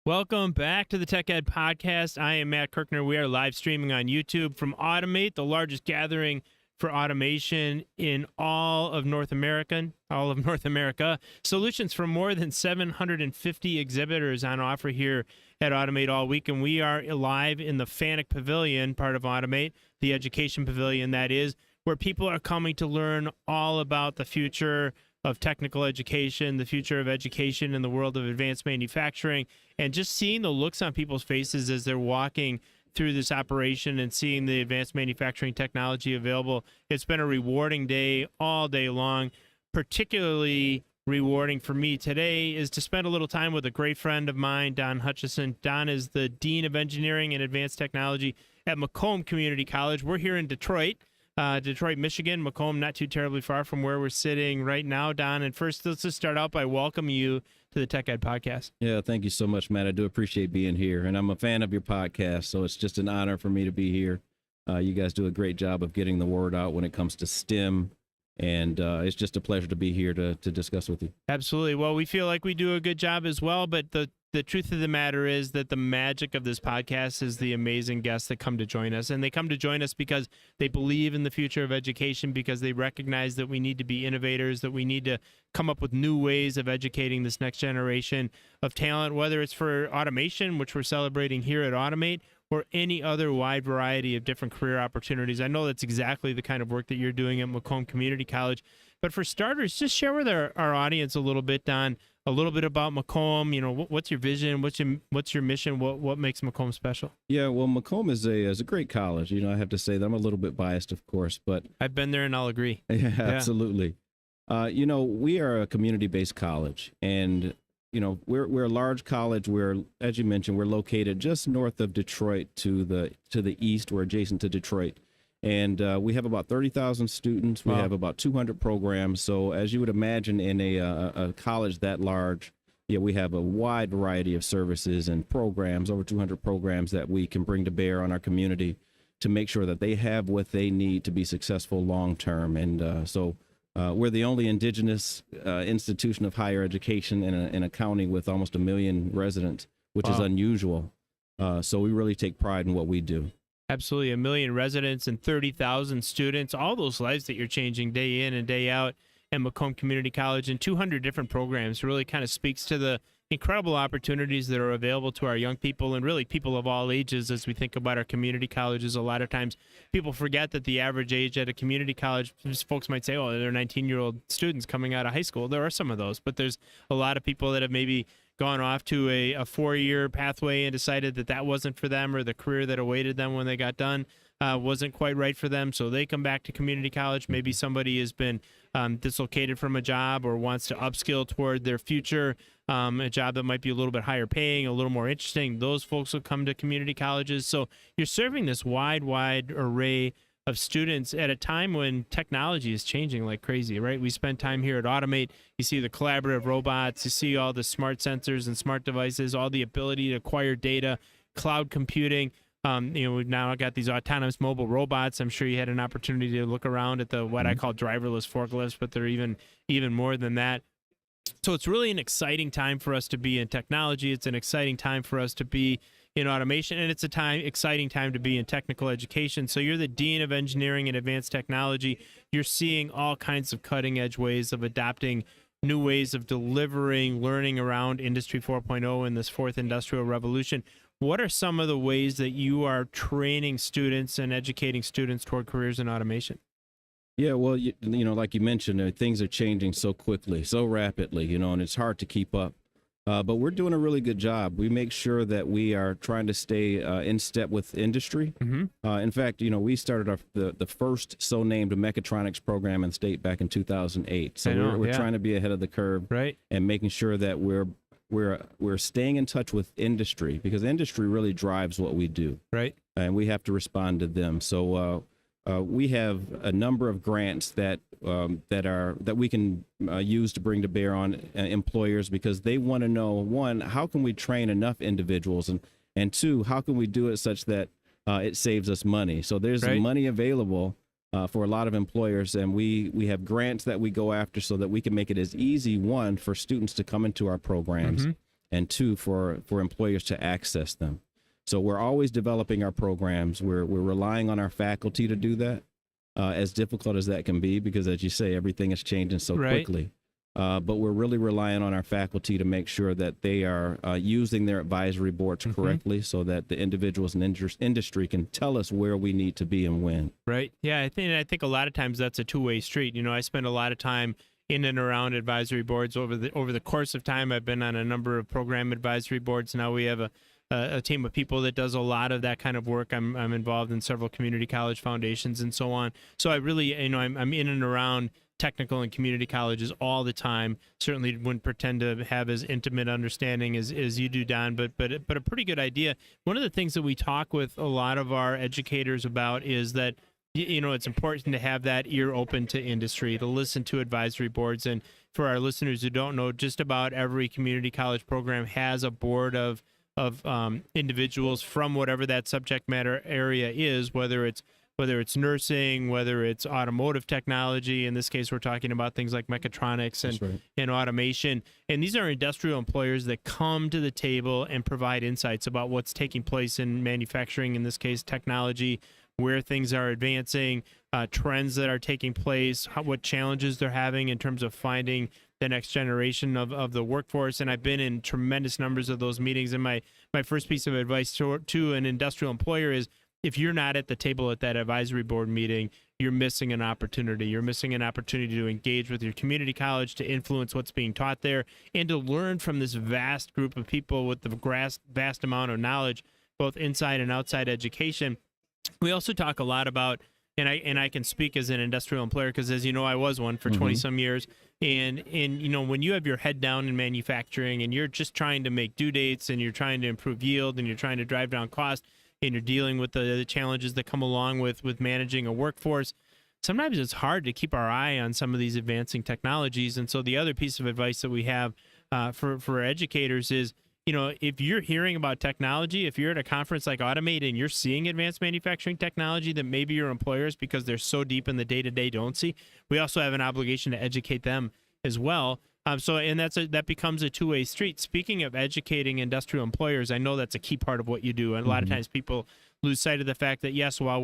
Welcome back to the Tech Ed Podcast. I am Matt Kirkner. We are live streaming on YouTube from Automate, the largest gathering for automation in all of North America. Solutions from more than 750 exhibitors on offer here at Automate all week. And we are live in the FANUC Pavilion, part of Automate, the education pavilion that is, where people are coming to learn all about the future of technical education, the future of education in the world of advanced manufacturing, and just seeing the looks on people's faces as they're walking through this operation and seeing the advanced manufacturing technology available. It's been a rewarding day all day long. Particularly rewarding for me today is to spend a little time with a great friend of mine, Don Hutchison. Don is the Dean of Engineering and Advanced Technology at Macomb Community College. We're here in Detroit, Michigan. Macomb, not too terribly far from where we're sitting right now, Don. And first, let's just start out by welcoming you to the Tech Ed Podcast. Yeah, thank you so much, Matt. I do appreciate being here. And I'm a fan of your podcast, so it's just an honor for me to be here. You guys do a great job of getting the word out when it comes to STEM. And it's just a pleasure to be here to discuss with you. Absolutely. Well, we feel like we do a good job as well, but the truth of the matter is that the magic of this podcast is the amazing guests that come to join us. And they come to join us because they believe in the future of education, because they recognize that we need to be innovators, that we need to come up with new ways of educating this next generation of talent, whether it's for automation, which we're celebrating here at Automate, or any other wide variety of different career opportunities. I know that's exactly the kind of work that you're doing at Macomb Community College. But for starters, just share with our audience a little bit, Don, a little bit about Macomb. You know, what's your vision? What's your mission? What makes Macomb special? Yeah, well, Macomb is a great college. You know, I have to say that I'm a little bit biased, of course, but I've been there and I'll agree. Yeah, absolutely. You know, we are a community-based college, and you know, we're a large college. We're, as you mentioned, we're located just north of Detroit to the east. We're adjacent to Detroit. And we have about 30,000 students. We Wow. have about 200 programs. So as you would imagine in a college that large, yeah, we have a wide variety of services and programs, over 200 programs that we can bring to bear on our community to make sure that they have what they need to be successful long term. And so we're the only indigenous institution of higher education in a county with almost 1 million residents, which is Wow. unusual. So we really take pride in what we do. Absolutely. 1 million residents and 30,000 students, all those lives that you're changing day in and day out at Macomb Community College, and 200 different programs really kind of speaks to the incredible opportunities that are available to our young people and really people of all ages. As we think about our community colleges, a lot of times people forget that the average age at a community college, folks might say, oh, they're 19-year-old students coming out of high school. There are some of those, but there's a lot of people that have maybe gone off to a 4-year pathway and decided that that wasn't for them, or the career that awaited them when they got done wasn't quite right for them. So they come back to community college. Maybe somebody has been dislocated from a job or wants to upskill toward their future, a job that might be a little bit higher paying, a little more interesting. Those folks will come to community colleges. So you're serving this wide array of students at a time when technology is changing like crazy, right? We spend time here at Automate. You see the collaborative robots, you see all the smart sensors and smart devices, all the ability to acquire data, cloud computing. We've now got these autonomous mobile robots. I'm sure you had an opportunity to look around at the what I call driverless forklifts, but they're even more than that. So it's really an exciting time for us to be in technology. It's an exciting time for us to be in automation, and it's exciting time to be in technical education. So you're the Dean of Engineering and Advanced Technology. You're seeing all kinds of cutting-edge ways of adopting new ways of delivering learning around Industry 4.0 in this fourth industrial revolution. What are some of the ways that you are training students and educating students toward careers in automation? Yeah, well, you know, like you mentioned, things are changing so quickly, so rapidly, you know, and it's hard to keep up. But we're doing a really good job. We make sure that we are trying to stay in step with industry. Mm-hmm. In fact, you know, we started the first so-named mechatronics program in the state back in 2008. So we're trying to be ahead of the curve, right, and making sure that we're staying in touch with industry, because industry really drives what we do, right, and we have to respond to them. So we have a number of grants that we can use to bring to bear on employers, because they want to know, one, how can we train enough individuals, and two, how can we do it such that it saves us money. So there's money available for a lot of employers, and we have grants that we go after so that we can make it as easy, one, for students to come into our programs, and two, for employers to access them. So we're always developing our programs. We're relying on our faculty to do that, as difficult as that can be, because as you say, everything is changing so quickly. But we're really relying on our faculty to make sure that they are using their advisory boards correctly, so that the individuals and industry can tell us where we need to be and when. Right. Yeah, I think a lot of times that's a two-way street. I spend a lot of time in and around advisory boards over the course of time. I've been on a number of program advisory boards. Now we have a team of people that does a lot of that kind of work. I'm involved in several community college foundations and so on. So I really, I'm in and around technical and community colleges all the time. Certainly wouldn't pretend to have as intimate understanding as you do, Don, but a pretty good idea. One of the things that we talk with a lot of our educators about is that it's important to have that ear open to industry, to listen to advisory boards. And for our listeners who don't know, just about every community college program has a board of individuals from whatever that subject matter area is, whether it's nursing, whether it's automotive technology. In this case, we're talking about things like mechatronics and automation. And these are industrial employers that come to the table and provide insights about what's taking place in manufacturing, in this case, technology, where things are advancing, trends that are taking place, what challenges they're having in terms of finding the next generation of the workforce. And I've been in tremendous numbers of those meetings. And my first piece of advice to an industrial employer is, if you're not at the table at that advisory board meeting, you're missing an opportunity. You're missing an opportunity to engage with your community college, to influence what's being taught there, and to learn from this vast group of people with the vast amount of knowledge, both inside and outside education. We also talk a lot about, and I can speak as an industrial employer because, as you know, I was one for 20 some years. And when you have your head down in manufacturing and you're just trying to make due dates and you're trying to improve yield and you're trying to drive down cost, and you're dealing with the challenges that come along with managing a workforce, sometimes it's hard to keep our eye on some of these advancing technologies. And so the other piece of advice that we have for educators is, if you're hearing about technology, if you're at a conference like Automate and you're seeing advanced manufacturing technology that maybe your employers, because they're so deep in the day-to-day, don't see, we also have an obligation to educate them as well. That becomes a two-way street. Speaking of educating industrial employers, I know that's a key part of what you do. And a lot of times people lose sight of the fact that, yes, while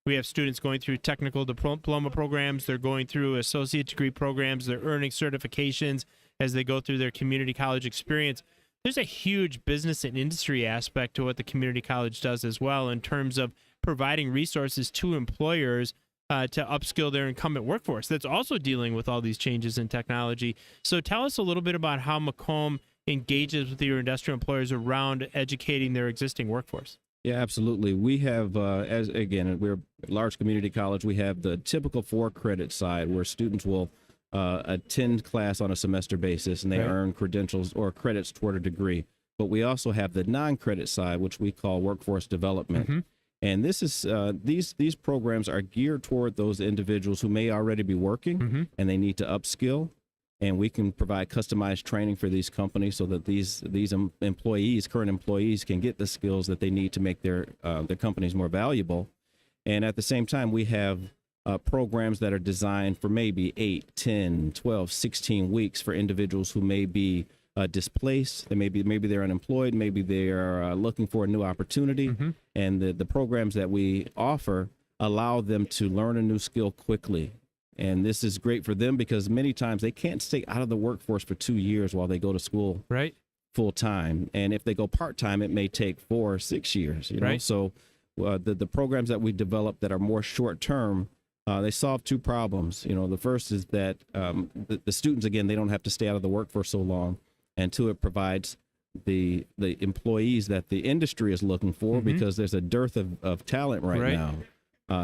we have students going through technical diploma programs, they're going through associate degree programs, they're earning certifications as they go through their community college experience. There's a huge business and industry aspect to what the community college does as well, in terms of providing resources to employers to upskill their incumbent workforce that's also dealing with all these changes in technology. So tell us a little bit about how Macomb engages with your industrial employers around educating their existing workforce. Yeah, absolutely. We have, we're a large community college. We have the typical 4-credit side where students will attend class on a semester basis and they earn credentials or credits toward a degree. But we also have the non-credit side, which we call workforce development. And this is these programs are geared toward those individuals who may already be working and they need to upskill. And we can provide customized training for these companies so that these employees, current employees, can get the skills that they need to make their companies more valuable. And at the same time, we have programs that are designed for maybe 8, 10, 12, 16 weeks for individuals who may be displaced. Maybe they're unemployed. Maybe they are looking for a new opportunity. And the programs that we offer allow them to learn a new skill quickly. And this is great for them because many times they can't stay out of the workforce for 2 years while they go to school full time. And if they go part time, it may take 4 or 6 years. You know? So the programs that we develop that are more short term, they solve 2 problems. The first is that the students, again, they don't have to stay out of the workforce so long. And 2, it provides the employees that the industry is looking for because there's a dearth of talent right now.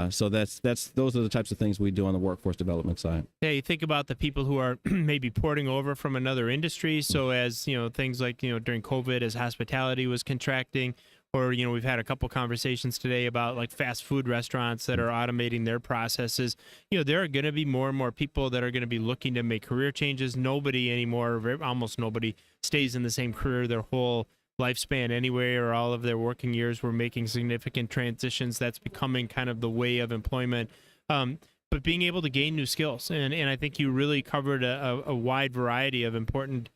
So those are the types of things we do on the workforce development side. Yeah, you think about the people who are maybe porting over from another industry. So as things like during COVID, as hospitality was contracting, or we've had a couple conversations today about like fast food restaurants that are automating their processes. There are going to be more and more people that are going to be looking to make career changes. Nobody anymore, almost nobody, stays in the same career their whole lifespan anyway, or all of their working years. We're making significant transitions. That's becoming kind of the way of employment. But being able to gain new skills. And I think you really covered a wide variety of important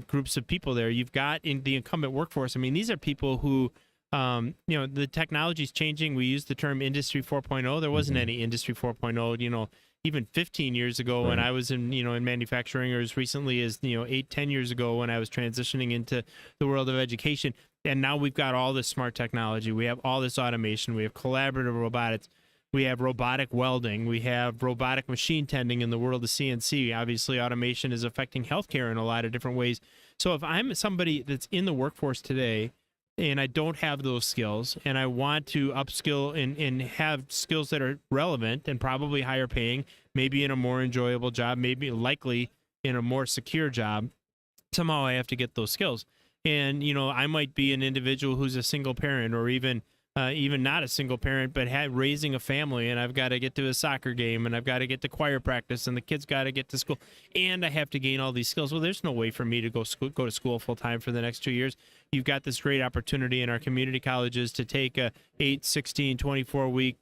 groups of people there. You've got in the incumbent workforce. I mean, these are people who, the technology is changing. We use the term Industry 4.0. There wasn't any Industry 4.0, even 15 years ago when I was in manufacturing, or as recently as 8-10 years ago when I was transitioning into the world of education. And now we've got all this smart technology. We have all this automation. We have collaborative robotics. We have robotic welding. We have robotic machine tending in the world of CNC. Obviously, automation is affecting healthcare in a lot of different ways. So if I'm somebody that's in the workforce today and I don't have those skills and I want to upskill and have skills that are relevant and probably higher paying, maybe in a more enjoyable job, maybe likely in a more secure job, somehow I have to get those skills. And, I might be an individual who's a single parent, or even not a single parent, but raising a family, and I've got to get to a soccer game, and I've got to get to choir practice, and the kids got to get to school, and I have to gain all these skills. Well, there's no way for me to go to school full time for the next 2 years. You've got this great opportunity in our community colleges to take a 8, 16, 24-week,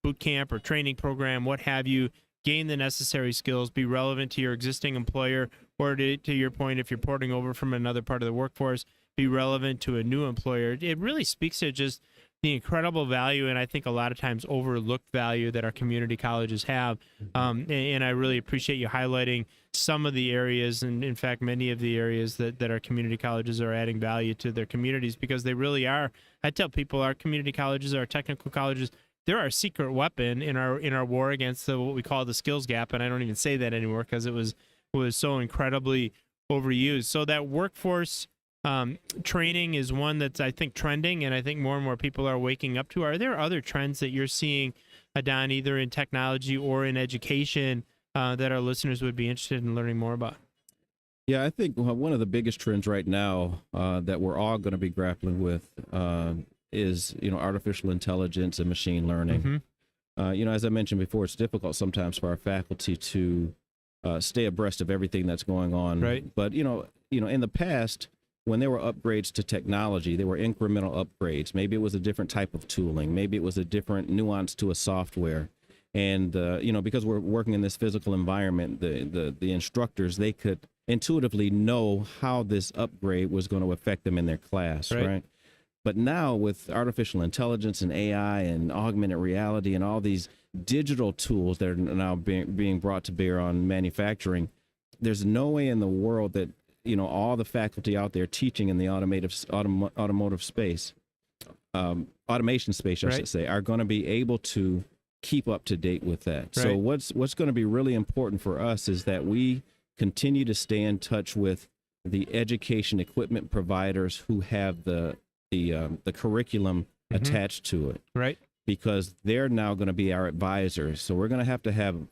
boot camp or training program, what have you, gain the necessary skills, be relevant to your existing employer, or to your point, if you're porting over from another part of the workforce, be relevant to a new employer. It really speaks to just the incredible value, and I think a lot of times overlooked value that our community colleges have. And I really appreciate you highlighting some of the areas, and in fact, many of the areas that our community colleges are adding value to their communities, because they really are. I tell people our community colleges, our technical colleges, they're our secret weapon in our war against what we call the skills gap. And I don't even say that anymore because it was so incredibly overused. So that workforce training is one that's, I think, trending, and I think more and more people are waking up to. Are there other trends that you're seeing, Don, either in technology or in education, that our listeners would be interested in learning more about? Yeah, I think one of the biggest trends right now that we're all going to be grappling with is artificial intelligence and machine learning. As I mentioned before, it's difficult sometimes for our faculty to stay abreast of everything that's going on. Right. But in the past, when there were upgrades to technology, there were incremental upgrades. Maybe it was a different type of tooling. Maybe it was a different nuance to a software. And because we're working in this physical environment, the instructors, they could intuitively know how this upgrade was going to affect them in their class, right? But now with artificial intelligence and AI and augmented reality and all these digital tools that are now being brought to bear on manufacturing, there's no way in the world that all the faculty out there teaching in the automotive space, automation space, I should say, are going to be able to keep up to date with that. Right. So what's going to be really important for us is that we continue to stay in touch with the education equipment providers who have the curriculum attached to it. Right. Because they're now going to be our advisors. So we're going to have,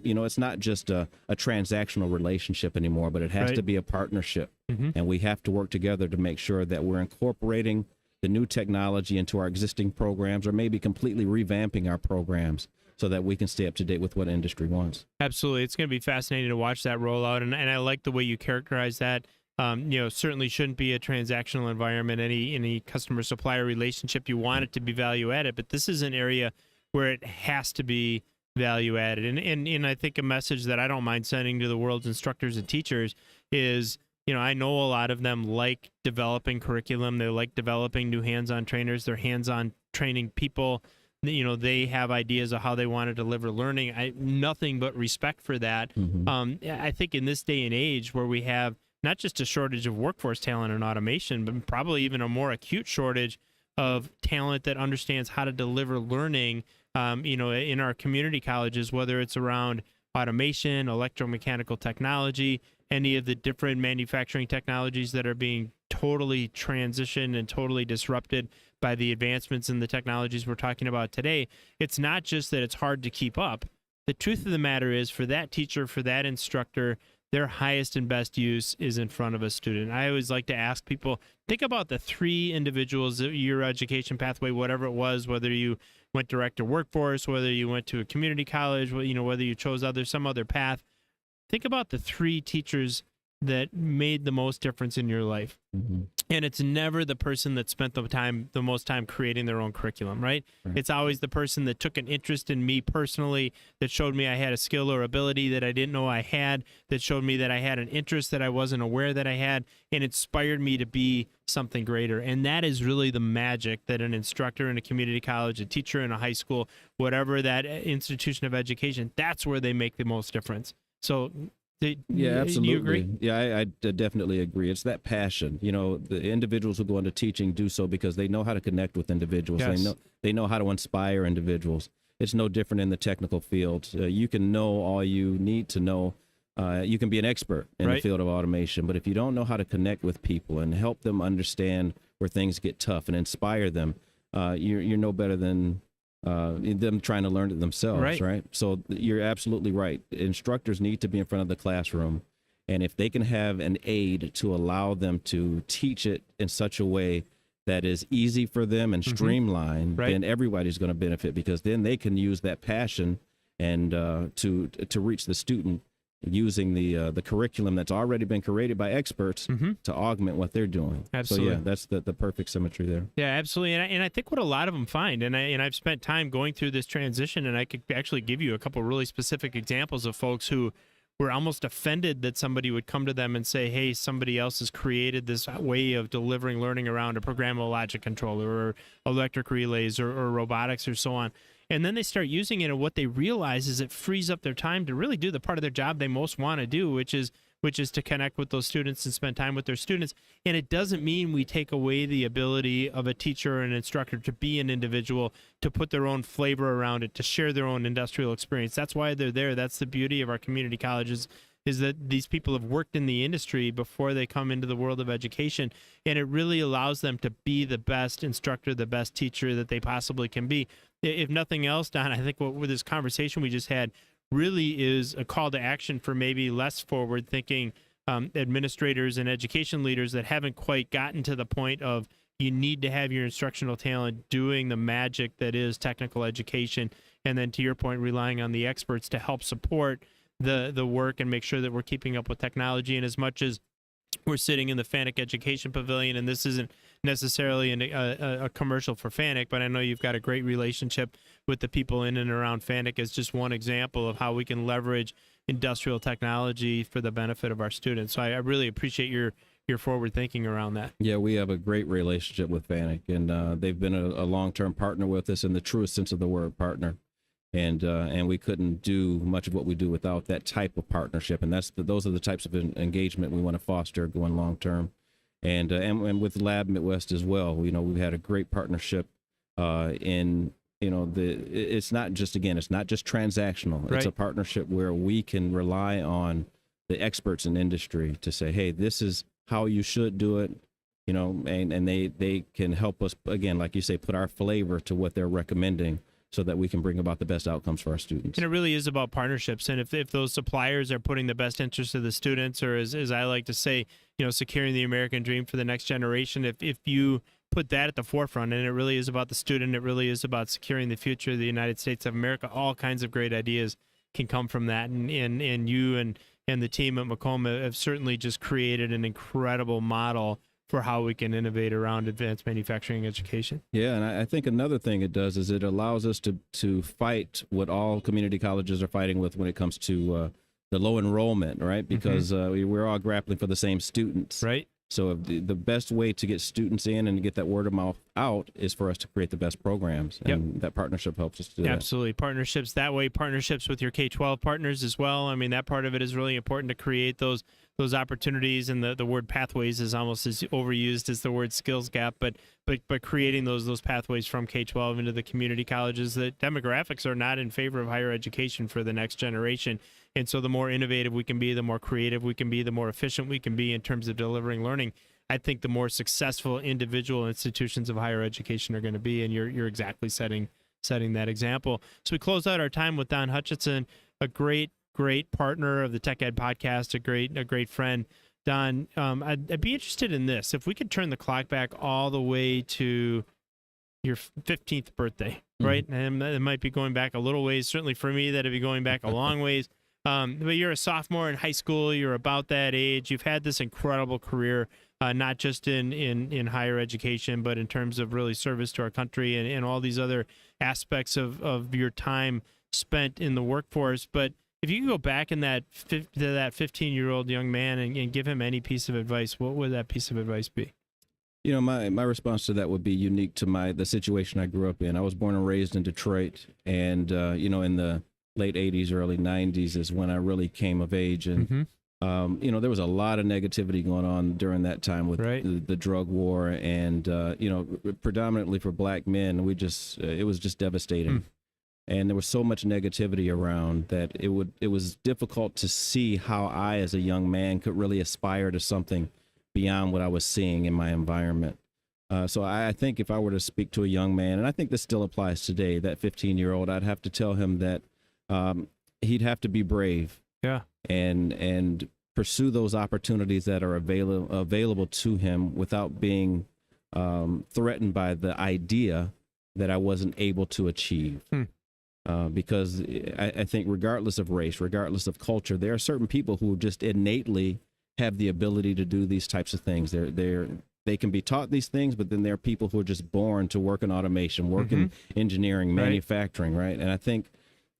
it's not just a transactional relationship anymore, but it has to be a partnership. And we have to work together to make sure that we're incorporating the new technology into our existing programs, or maybe completely revamping our programs so that we can stay up to date with what industry wants. Absolutely. It's going to be fascinating to watch that roll out. And I like the way you characterize that. Certainly shouldn't be a transactional environment, any customer supplier relationship. You want it to be value added, but this is an area where it has to be value added. And I think a message that I don't mind sending to the world's instructors and teachers is, I know a lot of them like developing curriculum. They like developing new hands-on trainers. They're hands-on training people. They have ideas of how they want to deliver learning. Nothing but respect for that. I think in this day and age where we have not just a shortage of workforce talent and automation, but probably even a more acute shortage of talent that understands how to deliver learning, in our community colleges, whether it's around automation, electromechanical technology, any of the different manufacturing technologies that are being totally transitioned and totally disrupted by the advancements in the technologies we're talking about today. It's not just that it's hard to keep up. The truth of the matter is, for that teacher, for that instructor, their highest and best use is in front of a student. I always like to ask people, think about the three individuals, your education pathway, whatever it was, whether you went direct to workforce, whether you went to a community college, whether you chose some other path. Think about the three teachers that made the most difference in your life. And it's never the person that spent the most time creating their own curriculum, right? It's always the person that took an interest in me personally, that showed me I had a skill or ability that I didn't know I had, that showed me that I had an interest that I wasn't aware that I had, and inspired me to be something greater. And that is really the magic that an instructor in a community college, a teacher in a high school, whatever that institution of education, that's where they make the most difference. So yeah, absolutely. Do you agree? Yeah, I definitely agree. It's that passion. The individuals who go into teaching do so because they know how to connect with individuals. Yes. They know how to inspire individuals. It's no different in the technical field. You can know all you need to know. You can be an expert in the field of automation, but if you don't know how to connect with people and help them understand where things get tough and inspire them, you're no better than them trying to learn it themselves, right? So you're absolutely right. Instructors need to be in front of the classroom, and if they can have an aid to allow them to teach it in such a way that is easy for them and streamlined, then everybody's going to benefit, because then they can use that passion and to reach the student using the curriculum that's already been created by experts to augment what they're doing. Absolutely. So yeah, that's the perfect symmetry there. Yeah, absolutely. And I think what a lot of them find, and I've spent time going through this transition, and I could actually give you a couple really specific examples of folks who were almost offended that somebody would come to them and say, hey, somebody else has created this way of delivering learning around a programmable logic controller or electric relays or robotics or so on. And then they start using it, and what they realize is it frees up their time to really do the part of their job they most want to do, which is to connect with those students and spend time with their students. And it doesn't mean we take away the ability of a teacher or an instructor to be an individual, to put their own flavor around it, to share their own industrial experience. That's why they're there. That's the beauty of our community colleges, is that these people have worked in the industry before they come into the world of education, and it really allows them to be the best instructor, the best teacher that they possibly can be. If nothing else, Don, I think with this conversation we just had really is a call to action for maybe less forward-thinking administrators and education leaders that haven't quite gotten to the point of you need to have your instructional talent doing the magic that is technical education, and then to your point, relying on the experts to help support the work and make sure that we're keeping up with technology. And as much as we're sitting in the FANUC Education Pavilion, and this isn't necessarily a commercial for FANUC, but I know you've got a great relationship with the people in and around FANUC as just one example of how we can leverage industrial technology for the benefit of our students. So I really appreciate your forward thinking around that. Yeah, we have a great relationship with FANUC, and they've been a long-term partner with us in the truest sense of the word, partner. And we couldn't do much of what we do without that type of partnership. And those are the types of engagement we want to foster going long term. And with Lab Midwest as well, we've had a great partnership it's not just transactional. It's a partnership where we can rely on the experts in industry to say, hey, this is how you should do it. And they can help us, again, like you say, put our flavor to what they're recommending, so that we can bring about the best outcomes for our students. And it really is about partnerships. And if those suppliers are putting the best interest of the students, or as I like to say, securing the American dream for the next generation, if you put that at the forefront, and it really is about the student, it really is about securing the future of the United States of America, all kinds of great ideas can come from that. And you and the team at Macomb have certainly just created an incredible model for how we can innovate around advanced manufacturing education. Yeah, and I think another thing it does is it allows us to fight what all community colleges are fighting with when it comes to the low enrollment, right? Because we're all grappling for the same students. Right. So the best way to get students in and to get that word of mouth out is for us to create the best programs. And that partnership helps us to do that. Absolutely. Partnerships that way, partnerships with your K-12 partners as well. I mean, that part of it is really important to create those opportunities, and the word pathways is almost as overused as the word skills gap, but creating those pathways from K-12 into the community colleges. The demographics are not in favor of higher education for the next generation. And so the more innovative we can be, the more creative we can be, the more efficient we can be in terms of delivering learning, I think the more successful individual institutions of higher education are going to be. And you're exactly setting that example. So we close out our time with Don Hutchison, a great partner of the Tech Ed podcast, a great friend. Don, I'd be interested in this. If we could turn the clock back all the way to your 15th birthday, right? And it might be going back a little ways. Certainly for me, that'd be going back a long ways. But you're a sophomore in high school. You're about that age. You've had this incredible career. not just in higher education, but in terms of really service to our country and all these other aspects of your time spent in the workforce. But if you could go back in to that 15-year-old young man and give him any piece of advice, what would that piece of advice be? You know, my response to that would be unique to the situation I grew up in. I was born and raised in Detroit, and you know, in the late 80s, early 90s is when I really came of age. And you know, there was a lot of negativity going on during that time with the drug war, and you know, predominantly for black men. It was just devastating. And there was so much negativity around that it was difficult to see how I, as a young man, could really aspire to something beyond what I was seeing in my environment. So I think if I were to speak to a young man, and I think this still applies today, that 15-year-old, I'd have to tell him that he'd have to be brave, and pursue those opportunities that are available to him without being threatened by the idea that I wasn't able to achieve. Because I think regardless of race, regardless of culture, there are certain people who just innately have the ability to do these types of things. They can be taught these things, but then there are people who are just born to work in automation, work in engineering, manufacturing, right? And I think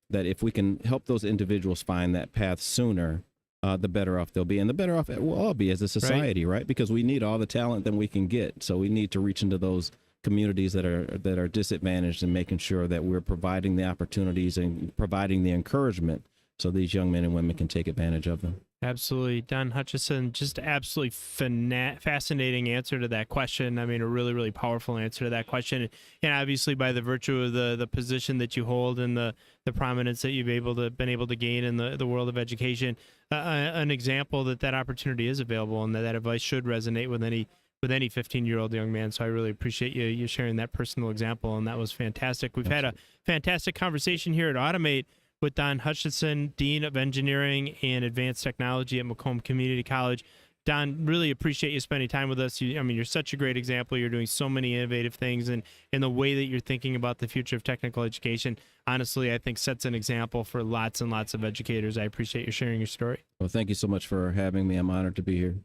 that if we can help those individuals find that path sooner, the better off they'll be, and the better off we'll all be as a society, right? Because we need all the talent that we can get. So we need to reach into those communities that are disadvantaged and making sure that we're providing the opportunities and providing the encouragement so these young men and women can take advantage of them. Absolutely. Don Hutchison, just absolutely fascinating answer to that question. I mean, a really, really powerful answer to that question. And obviously by the virtue of the position that you hold and the prominence that you've been able to gain in the world of education, an example that opportunity is available and that advice should resonate with any 15-year-old young man. So I really appreciate you sharing that personal example, and that was fantastic. We've had a fantastic conversation here at Automate with Don Hutchison, Dean of Engineering and Advanced Technology at Macomb Community College. Don, really appreciate you spending time with us. You're such a great example. You're doing so many innovative things, and in the way that you're thinking about the future of technical education, honestly, I think sets an example for lots and lots of educators. I appreciate you sharing your story. Well, thank you so much for having me. I'm honored to be here.